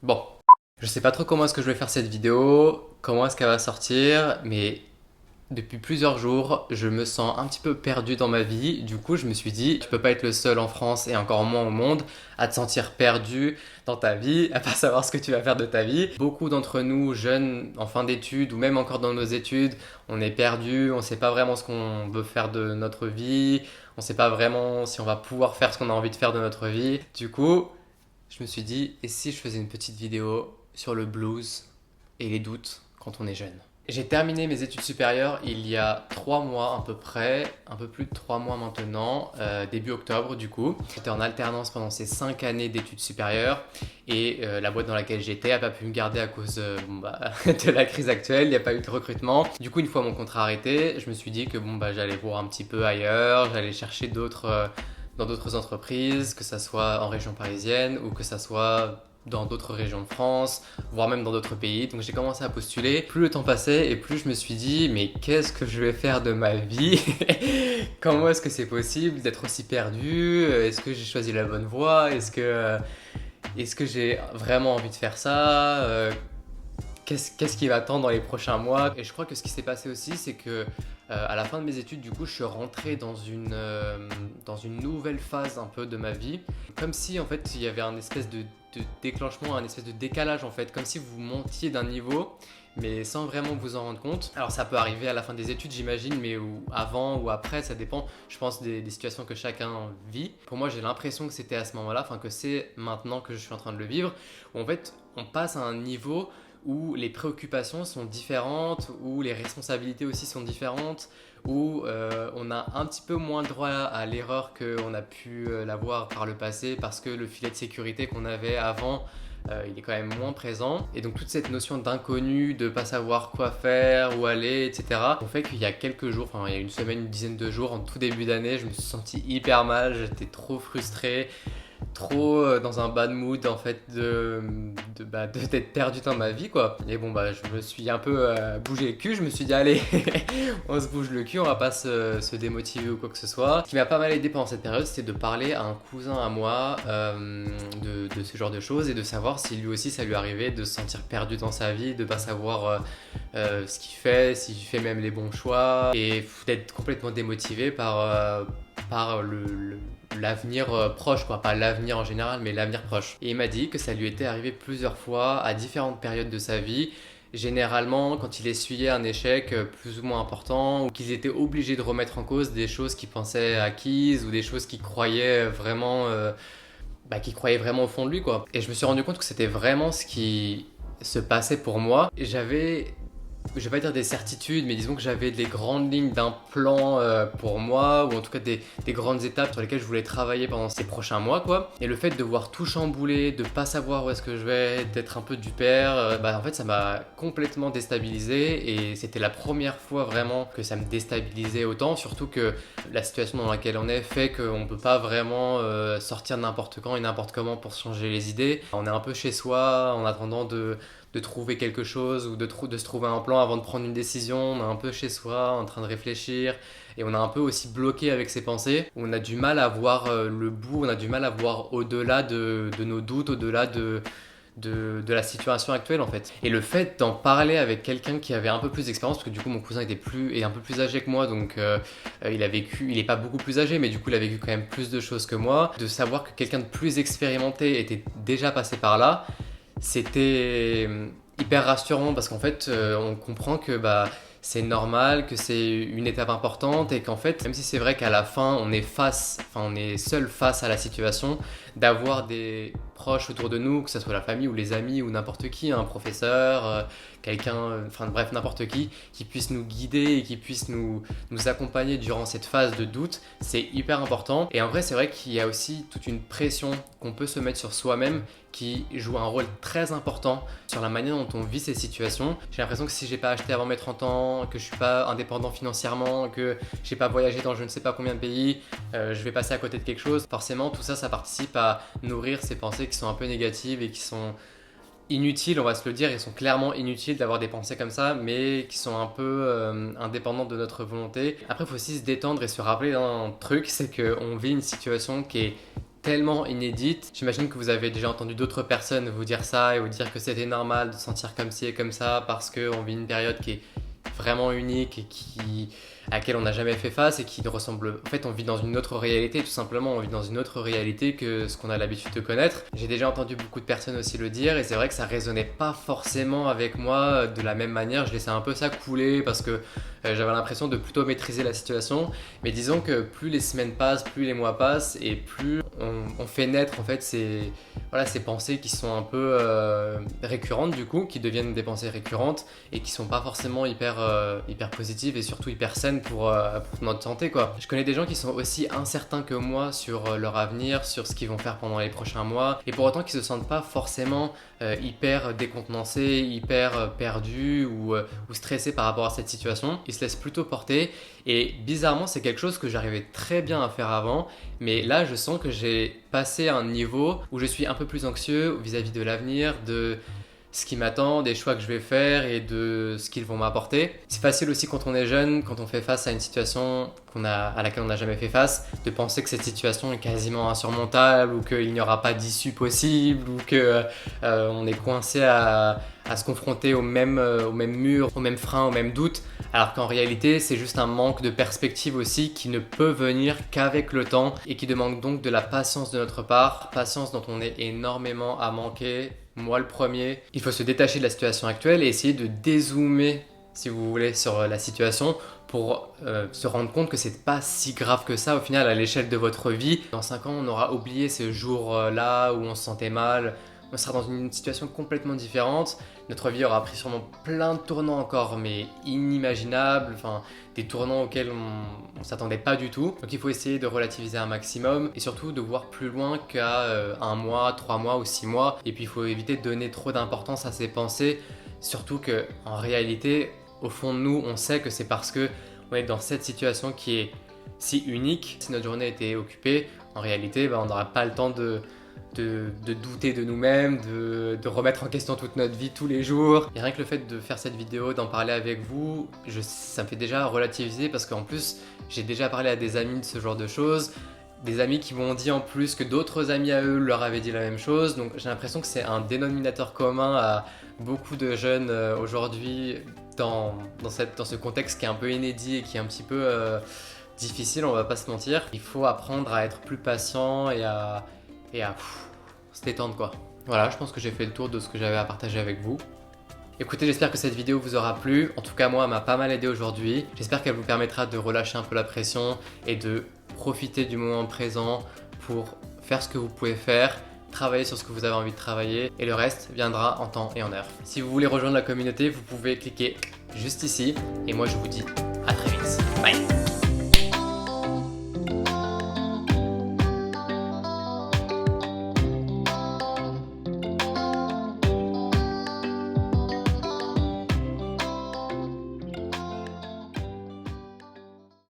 Bon, je sais pas trop comment est-ce que je vais faire cette vidéo, comment est-ce qu'elle va sortir, mais depuis plusieurs jours, je me sens un petit peu perdu dans ma vie. Du coup, je me suis dit, tu peux pas être le seul en France et encore moins au monde à te sentir perdu dans ta vie, à pas savoir ce que tu vas faire de ta vie. Beaucoup d'entre nous, jeunes en fin d'études ou même encore dans nos études, on est perdu, on sait pas vraiment ce qu'on veut faire de notre vie, on sait pas vraiment si on va pouvoir faire ce qu'on a envie de faire de notre vie. Du coup, je me suis dit, et si je faisais une petite vidéo sur le blues et les doutes quand on est jeune? J'ai terminé mes études supérieures il y a 3 mois à peu près, un peu plus de 3 mois maintenant, début octobre du coup. J'étais en alternance pendant ces 5 années d'études supérieures et la boîte dans laquelle j'étais n'a pas pu me garder à cause de la crise actuelle, il n'y a pas eu de recrutement. Du coup, une fois mon contrat arrêté, je me suis dit que j'allais voir un petit peu ailleurs, j'allais chercher dans d'autres entreprises, que ça soit en région parisienne ou que ça soit dans d'autres régions de France, voire même dans d'autres pays. Donc j'ai commencé à postuler. Plus le temps passait et plus je me suis dit, mais qu'est-ce que je vais faire de ma vie? Comment est-ce que c'est possible d'être aussi perdu? Est-ce que j'ai choisi la bonne voie? Est-ce que j'ai vraiment envie de faire ça? Qu'est-ce qui m'attend dans les prochains mois? Et je crois que ce qui s'est passé aussi, c'est que à la fin de mes études, du coup, je suis rentré dans une nouvelle phase un peu de ma vie. Comme si, en fait, il y avait un espèce de déclenchement, un espèce de décalage, en fait. Comme si vous montiez d'un niveau, mais sans vraiment vous en rendre compte. Alors, ça peut arriver à la fin des études, j'imagine, mais avant ou après, ça dépend, je pense, des situations que chacun vit. Pour moi, j'ai l'impression que c'était à ce moment-là, enfin, que c'est maintenant que je suis en train de le vivre, où en fait, on passe à un niveau où les préoccupations sont différentes, où les responsabilités aussi sont différentes, où on a un petit peu moins droit à l'erreur qu'on a pu l'avoir par le passé parce que le filet de sécurité qu'on avait avant, il est quand même moins présent. Et donc toute cette notion d'inconnu, de pas savoir quoi faire, où aller, etc. ont fait qu'il y a quelques jours, enfin il y a une semaine, une dizaine de jours, en tout début d'année, je me suis senti hyper mal, j'étais trop frustré, trop dans un bad mood en fait d'être perdu dans ma vie quoi. Et je me suis un peu bougé le cul, je me suis dit allez on se bouge le cul, on va pas se démotiver ou quoi que ce soit. Ce qui m'a pas mal aidé pendant cette période, c'était de parler à un cousin à moi de ce genre de choses et de savoir si lui aussi ça lui arrivait de se sentir perdu dans sa vie, de pas savoir ce qu'il fait, s'il fait même les bons choix et d'être complètement démotivé par l'avenir proche, quoi. Pas l'avenir en général, mais l'avenir proche. Et il m'a dit que ça lui était arrivé plusieurs fois à différentes périodes de sa vie. Généralement, quand il essuyait un échec plus ou moins important, ou qu'ils étaient obligés de remettre en cause des choses qu'ils pensaient acquises, ou des choses qu'ils croyaient vraiment au fond de lui, quoi. Et je me suis rendu compte que c'était vraiment ce qui se passait pour moi. J'avais, je vais pas dire des certitudes, mais disons que j'avais des grandes lignes d'un plan pour moi, ou en tout cas des grandes étapes sur lesquelles je voulais travailler pendant ces prochains mois, quoi. Et le fait de voir tout chambouler, de pas savoir où est-ce que je vais, d'être un peu du père, en fait, ça m'a complètement déstabilisé. Et c'était la première fois vraiment que ça me déstabilisait autant, surtout que la situation dans laquelle on est fait qu'on peut pas vraiment sortir n'importe quand et n'importe comment pour se changer les idées. On est un peu chez soi en attendant de trouver quelque chose ou de se trouver un plan avant de prendre une décision. On est un peu chez soi, en train de réfléchir et on est un peu aussi bloqué avec ses pensées. On a du mal à voir le bout, on a du mal à voir au-delà de nos doutes, au-delà de la situation actuelle en fait. Et le fait d'en parler avec quelqu'un qui avait un peu plus d'expérience, parce que du coup mon cousin est un peu plus âgé que moi, donc il est pas beaucoup plus âgé, mais du coup il a vécu quand même plus de choses que moi, de savoir que quelqu'un de plus expérimenté était déjà passé par là, c'était hyper rassurant parce qu'en fait, on comprend que c'est normal, que c'est une étape importante et qu'en fait, même si c'est vrai qu'à la fin, on est seul face à la situation, d'avoir des proches autour de nous, que ce soit la famille ou les amis ou n'importe qui, un professeur, quelqu'un, enfin bref, n'importe qui puisse nous guider et qui puisse nous accompagner durant cette phase de doute, c'est hyper important. Et en vrai, c'est vrai qu'il y a aussi toute une pression qu'on peut se mettre sur soi-même qui joue un rôle très important sur la manière dont on vit ces situations. J'ai l'impression que si j'ai pas acheté avant mes 30 ans, que je suis pas indépendant financièrement, que j'ai pas voyagé dans je ne sais pas combien de pays, je vais passer à côté de quelque chose. Forcément, tout ça, ça participe à nourrir ces pensées qui sont un peu négatives et qui sont inutiles, on va se le dire, ils sont clairement inutiles d'avoir des pensées comme ça, mais qui sont un peu indépendantes de notre volonté. Après, il faut aussi se détendre et se rappeler d'un truc, c'est qu'on vit une situation qui est tellement inédite. J'imagine que vous avez déjà entendu d'autres personnes vous dire ça et vous dire que c'était normal de se sentir comme ci et comme ça parce qu'on vit une période qui est vraiment unique et à laquelle on n'a jamais fait face et qui ne ressemble... En fait, on vit dans une autre réalité, tout simplement. On vit dans une autre réalité que ce qu'on a l'habitude de connaître. J'ai déjà entendu beaucoup de personnes aussi le dire et c'est vrai que ça résonnait pas forcément avec moi de la même manière. Je laissais un peu ça couler parce que j'avais l'impression de plutôt maîtriser la situation. Mais disons que plus les semaines passent, plus les mois passent et plus on fait naître en fait ces pensées qui sont un peu récurrentes du coup, qui deviennent des pensées récurrentes et qui sont pas forcément hyper positives et surtout hyper saines pour notre santé quoi. Je connais des gens qui sont aussi incertains que moi sur leur avenir, sur ce qu'ils vont faire pendant les prochains mois et pour autant qui se sentent pas forcément hyper décontenancés, hyper perdus ou stressés par rapport à cette situation. Ils se laissent plutôt porter et bizarrement c'est quelque chose que j'arrivais très bien à faire avant, mais là je sens que j'ai passé à un niveau où je suis un peu plus anxieux vis-à-vis de l'avenir, de ce qui m'attend, des choix que je vais faire et de ce qu'ils vont m'apporter. C'est facile aussi quand on est jeune, quand on fait face à une situation à laquelle on n'a jamais fait face, de penser que cette situation est quasiment insurmontable ou qu'il n'y aura pas d'issue possible ou qu'on est coincé à se confronter au même mur, au même frein, au même doute, alors qu'en réalité c'est juste un manque de perspective aussi qui ne peut venir qu'avec le temps et qui demande donc de la patience de notre part, patience dont on est énormément à manquer. Moi le premier, il faut se détacher de la situation actuelle et essayer de dézoomer, si vous voulez, sur la situation pour se rendre compte que c'est pas si grave que ça au final à l'échelle de votre vie. Dans 5 ans, on aura oublié ce jour-là où on se sentait mal, on sera dans une situation complètement différente. Notre vie aura pris sûrement plein de tournants encore, mais inimaginables, enfin des tournants auxquels on s'attendait pas du tout. Donc il faut essayer de relativiser un maximum et surtout de voir plus loin qu'à 1 mois, 3 mois ou 6 mois. Et puis il faut éviter de donner trop d'importance à ses pensées, surtout que en réalité, au fond de nous, on sait que c'est parce que on est dans cette situation qui est si unique. Si notre journée était occupée, en réalité, on n'aura pas le temps de douter de nous-mêmes, de remettre en question toute notre vie tous les jours. Et rien que le fait de faire cette vidéo, d'en parler avec vous, ça me fait déjà relativiser parce qu'en plus, j'ai déjà parlé à des amis de ce genre de choses, des amis qui m'ont dit en plus que d'autres amis à eux leur avaient dit la même chose. Donc j'ai l'impression que c'est un dénominateur commun à beaucoup de jeunes aujourd'hui dans ce contexte qui est un peu inédit et qui est un petit peu difficile, on va pas se mentir. Il faut apprendre à être plus patient et à se détendre quoi. Voilà, je pense que j'ai fait le tour de ce que j'avais à partager avec vous. Écoutez, j'espère que cette vidéo vous aura plu. En tout cas, moi, elle m'a pas mal aidé aujourd'hui. J'espère qu'elle vous permettra de relâcher un peu la pression et de profiter du moment présent pour faire ce que vous pouvez faire, travailler sur ce que vous avez envie de travailler et le reste viendra en temps et en heure. Si vous voulez rejoindre la communauté, vous pouvez cliquer juste ici et moi je vous dis à très vite. Bye!